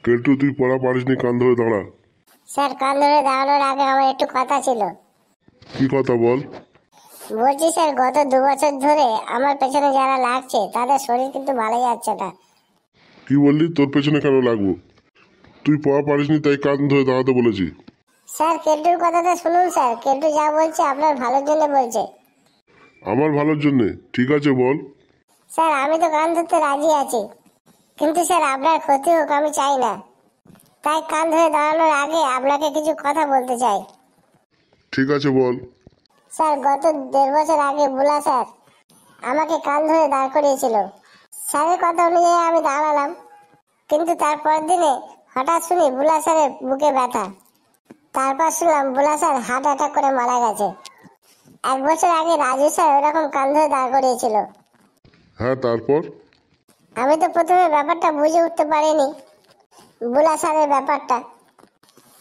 কেলটু, তুই পড়া পারিসনি, কান ধরে দাঁড়া। স্যার, কান ধরে দাঁড়ানোর আগে আমার একটু কথা ছিল। কি কথা বল? বলছি স্যার, গত 2 বছর ধরে আমার পেছনে যারা লাগছে তাদের শরীর কিন্তু ভালো যাচ্ছে না। কি বললি? তোর পেছনে কেন লাগবো? তুই পড়া পারিসনি তাই কান ধরে দাঁড়াতে বলেছি। স্যার, কেলটুর কথাটা শুনুন স্যার, কেলটু যা বলছে আপনার ভালোর জন্য বলছে। আমার ভালোর জন্যে? ঠিক আছে, বল। স্যার, আমি তো কান ধরতে রাজি আছি, কিন্তু স্যার আপনার ক্ষতি হোক আমি চাই না। তাই কান ধরে দাঁড়ানোর আগে আপনাকে কিছু কথা বলতে চাই। ঠিক আছে, বল। স্যার, গত 1.5 বছর আগে বুলা স্যার আমাকে কান ধরে দাঁড় করিয়েছিল। স্যারের কথা অনুযায়ী আমি দাঁড়ালাম, কিন্তু তারপর দিনে হঠাৎ শুনি বুলা স্যারের বুকে ব্যথা। তারপর শুনলাম বুলা স্যার হার্ট অ্যাটাক করে মারা গেছে। 1 বছর আগে রাজু স্যার ওরকম কান ধরে দাঁড় করিয়েছিল। হ্যাঁ, তারপর? আমি তো প্রথমে ব্যাপারটা বুঝে উঠতে পারিনি, বুলা স্যারের ব্যাপারটা।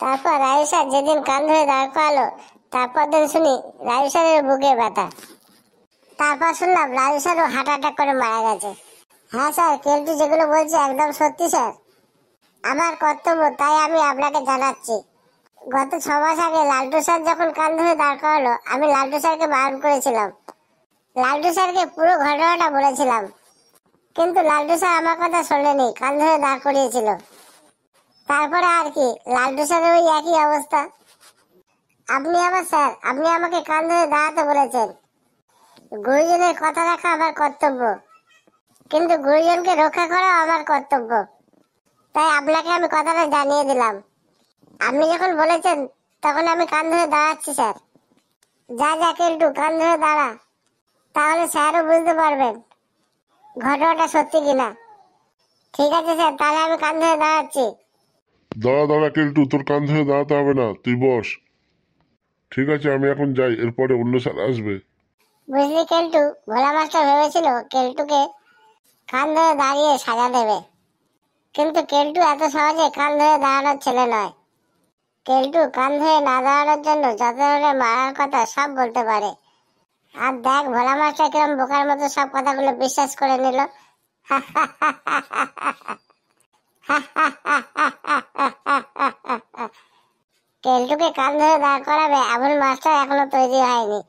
তারপর রাজু স্যার যেদিন কান ধরে দাঁড় করালো, তারপর দিন শুনি রাজু স্যারের বুকে ব্যথা। তারপর শুনলাম রাজু স্যারও হার্ট অ্যাটাক করে মারা গেছে। হ্যাঁ স্যার, কেলটু যেগুলো বলছে একদম সত্যি স্যার। আমার কর্তব্য, তাই আমি আপনাকে জানাচ্ছি। গত 6 মাস আগে লালটু স্যার যখন কান ধরে দাঁড় করালো, আমি লালটু স্যারকে বারণ করেছিলাম। লালটু স্যারকে পুরো ঘটনাটা বলেছিলাম, কিন্তু লালটু স্যার আমার কথা শোনেনি, কান ধরে দাঁড় করিয়েছিল। তারপরে আর কি, লালটু স্যারের ওই একই অবস্থা। আপনি আবার স্যার, আপনি আমাকে কান ধরে দাঁড়াতে বলেছেন। গুরুজনের কথা রাখা আমার কর্তব্য, কিন্তু গুরুজনকে রক্ষা করা আমার কর্তব্য। তাই আপনাকে আমি কথাটা জানিয়ে দিলাম। আপনি যখন বলেছেন তখন আমি কান ধরে দাঁড়াচ্ছি স্যার। যা যা কেলটু, কান ধরে দাঁড়া, তাহলে স্যারও বুঝতে পারবেন ঘটনাটা সত্যি কিনা। ঠিক আছে স্যার, তাহলে আমি কান ধরে দাঁড়াচ্ছি। দাঁড়া দাঁড়া কেলটু, তোর কান ধরে দাঁড়াতে হবে না, তুই বস। ঠিক আছে, আমি এখন যাই, এরপরে অন্য স্যার আসবে। বুঝলি কেলটু, ভোলা মাস্টার ভেবেছিল কেলটুকে কান ধরে দাঁড়িয়ে সাজা দেবে, কিন্তু কেলটু এত সহজে কান ধরে দাঁড়ানোর ছেলে নয়। কেলটু কান ধরে না দাঁড়ানোর জন্য যত ধরনের মারার কথা সব বলতে পারে। আর দেখ ভোলা মাস্টার কিরম বোকার মতো সব কথাগুলো বিশ্বাস করে নিল। কেলটুকে কান ধরে দাঁড় করাবে এমন মাস্টার এখনো তৈরি হয়নি।